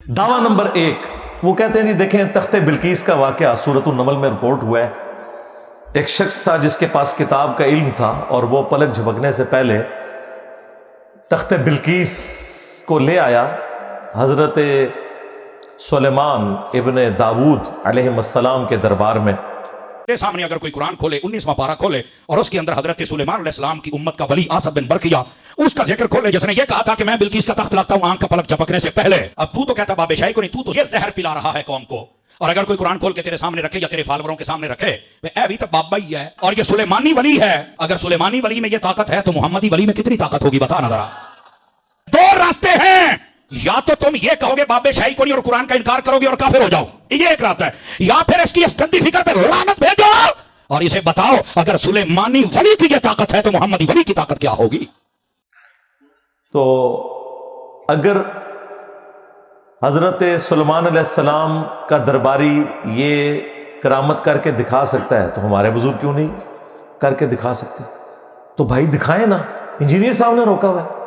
दावा नंबर 1, वो कहते हैं जी देखें तख्ते बिल्कीस का वाकया सूरत उन-नमल में रिपोर्ट हुआ है। एक शख्स था जिसके पास किताब का इल्म था और वो पलक झपकने से पहले तख्ते बिल्कीस को ले आया हजरत सुलेमान इब्ने दाऊद अलैहिस्सलाम के दरबार में। के सामने अगर कोई कुरान खोले 19वां पारा खोले और उसके अंदर हजरत सुलेमान अलैहिस्सलाम की उम्मत का वली आसफ बिन बरकिया उसका जिक्र खोले जिसने ये कहा था कि मैं बिल्कीस का तख्त लगता हूं आंख का पलक झपकने से पहले। अब तू तो कहता बाबे शाही को नहीं, तू तो ये जहर पिला रहा है कौम को। और अगर कोई कुरान खोल के तेरे सामने रखे या तेरे फॉलोअरों के सामने रखे अभी तो बाबा ही है और ये सुलेमानी वली है। अगर सुलेमानी वली में ये ताकत है तो मुहम्मदी वली में कितनी ताकत होगी बता ना जरा। दो रास्ते हैं, या तो तुम ये कहोगे बाबे शाही को नहीं और कुरान का इनकार करोगे और काफिर हो जाओ, ये एक रास्ता है, या फिर इसकी इस गंदी फिक्र पे लानत भेजो और इसे बताओ अगर सुलेमानी वली की ये ताकत है तो मुहम्मदी वली की ताकत क्या होगी। तो अगर हजरत सुलेमान अलैहिस्सलाम का दरबारी ये करामत करके दिखा सकता है तो हमारे बुजुर्ग क्यों नहीं करके दिखा सकते? तो भाई दिखाएं ना, इंजीनियर साहब ने रोका हुआ है,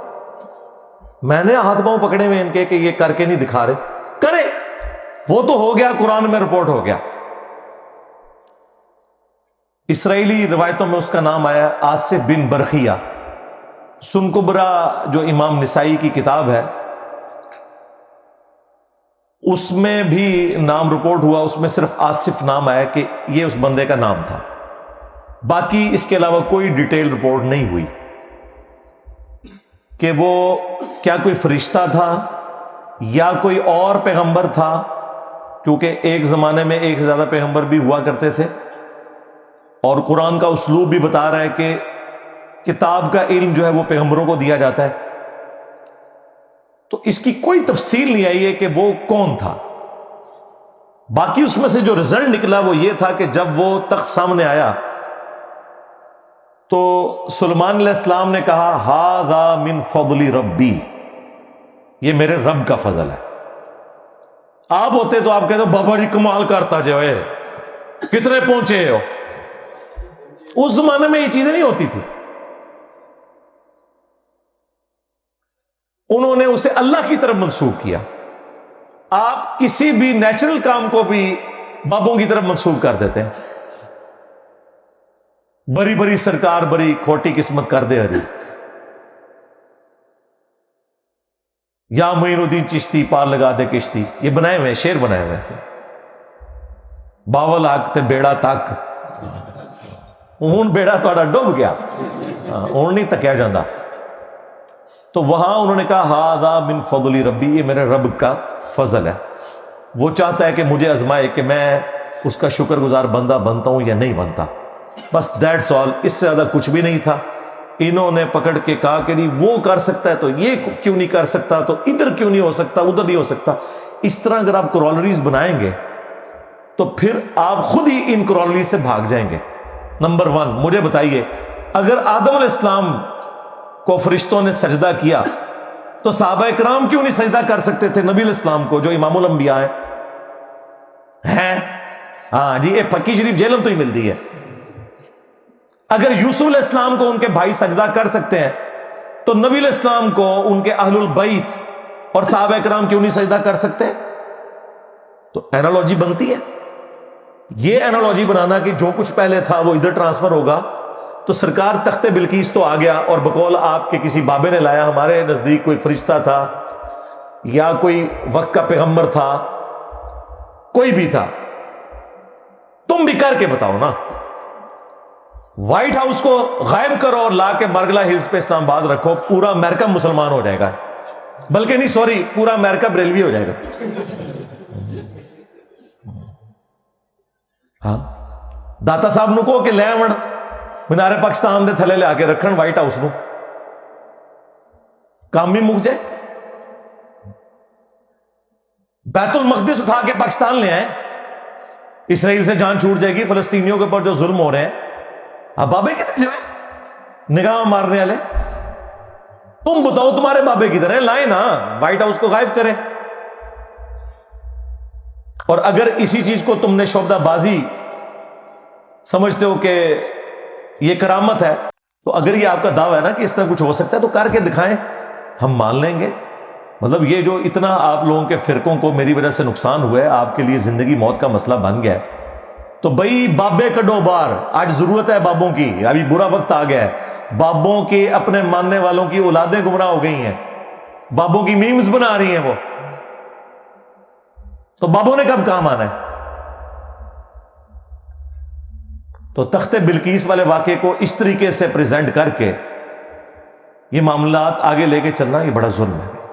मैंने हाथ पांव पकड़े हुए इनके कि ये करके नहीं दिखा रहे, करे। वो तो हो गया, कुरान में रिपोर्ट हो गया। इसराइली रिवायतों में उसका नाम आया आसिफ बिन बरखिया। सुन कुबरा जो इमाम निसाई की किताब है उसमें भी नाम रिपोर्ट हुआ, उसमें सिर्फ आसिफ नाम आया कि ये उस बंदे का नाम था, बाकी इसके अलावा कोई डिटेल रिपोर्ट नहीं हुई कि वो क्या कोई फरिश्ता था या कोई और पैगंबर था, क्योंकि एक जमाने में एक से ज्यादा पैगंबर भी हुआ करते थे और कुरान का उसलूब भी बता रहा है कि किताब का इल्म जो है वो पैगंबरों को दिया जाता है। तो इसकी कोई तफसील नहीं आई है कि वो कौन था। बाकी उसमें से जो रिजल्ट निकला वो ये था कि जब वो तख्त सामने आया तो सुलेमान अलैहिस्सलाम ने कहा हादा मिन फضली रब्बी, ये मेरे रब का फजल है। आप होते तो आप कहते हो बाबा जी कमाल करता जो है, कितने पहुंचे हो। उस जमाने में ये चीजें नहीं होती थी। उन्होंने उसे अल्लाह की तरफ मंसूब किया। आप किसी भी नेचुरल काम को भी बाबों की तरफ मंसूब कर देते हैं। बड़ी बड़ी सरकार बड़ी खोटी किस्मत कर दे हरी, या मोइनुद्दीन चिश्ती पार लगा दे किश्ती, ये बनाए हुए शेर बनाए हुए। बावल आग ते बेड़ा तक, हूं बेड़ा थोड़ा डुब गया, हूं नहीं तकिया जाता। तो वहां उन्होंने कहा हादा मिन फضली रब्बी, ये मेरे रब का फजल है। वो चाहता है कि मुझे आजमाए कि मैं उसका शुक्रगुजार बंदा बनता हूं या नहीं बनता, बस दैट्स ऑल। इससे ज्यादा कुछ भी नहीं था। इन्होंने पकड़ के कहा कि नहीं वो कर सकता है तो ये क्यों नहीं कर सकता, तो इधर क्यों नहीं हो सकता, उधर नहीं हो सकता। इस तरह अगर आप कॉरोलरीज बनाएंगे तो फिर आप खुद ही इन कॉरोलरीज से भाग जाएंगे। नंबर 1, मुझे बताइए अगर आदम अलैहिस्सलाम को फरिश्तों ने सजदा किया तो सहाबा इकराम क्यों नहीं सजदा कर सकते थे नबी अलैहिस्सलाम को जो इमामुल अंबिया हैं? हाँ जी, ये फकी शरीफ जेलम तो ही मिलती है। अगर यूसुफ अलैहिस्सलाम को उनके भाई सजदा कर सकते हैं तो नबी अलैहिस्सलाम को उनके अहलुल बैत और सहाबा इकराम क्यों नहीं सजदा कर सकते? तो एनालॉजी बनती है। ये एनालॉजी बनाना कि जो कुछ पहले था वो इधर ट्रांसफर होगा, तो सरकार तख्ते बिल्कीस तो आ गया और बकौल आपके किसी बाबे ने लाया, हमारे नजदीक कोई फरिश्ता था या कोई वक्त का पैगंबर था, कोई भी था, तुम भी करके बताओ ना। व्हाइट हाउस को गायब करो और ला के मरगला हिल्स पे इस्लामाबाद रखो, पूरा अमेरिका मुसलमान हो जाएगा। बल्कि नहीं, सॉरी, पूरा अमेरिका बरेलवी हो जाएगा। हाँ, दाता साहब नु कहो कि ले आवण मीनारे पाकिस्तान दे थले ले आके रखन व्हाइट हाउस नु, काम ही मुक जाए। बैतुल मकदस उठा के पाकिस्तान ले आए, इसराइल से जान छूट जाएगी। फलस्तीनियों के ऊपर जो जुल्म हो रहे हैं, अब बाबे किधर जाए निगाह मारने वाले? तुम बताओ तुम्हारे बाबे किधर है, लाए ना, व्हाइट हाउस को गायब करें। और अगर इसी चीज को तुमने शोबदाबाजी समझते हो कि ये करामत है, तो अगर ये आपका दावा है ना कि इस तरह कुछ हो सकता है तो करके दिखाएं, हम मान लेंगे। مطلب یہ جو اتنا آپ لوگوں کے فرقوں کو میری وجہ سے نقصان ہوا ہے، آپ کے لیے زندگی موت کا مسئلہ بن گیا ہے، تو بھائی بابے کڈو بار، آج ضرورت ہے بابوں کی، ابھی برا وقت آ گیا ہے، بابوں کے اپنے ماننے والوں کی اولادیں گمراہ ہو گئی ہیں، بابوں کی میمز بنا رہی ہیں وہ، تو بابوں نے کب کام آنا ہے؟ تو تخت بلقیس والے واقعے کو اس طریقے سے پریزنٹ کر کے یہ معاملات آگے لے کے چلنا یہ بڑا ظلم ہے۔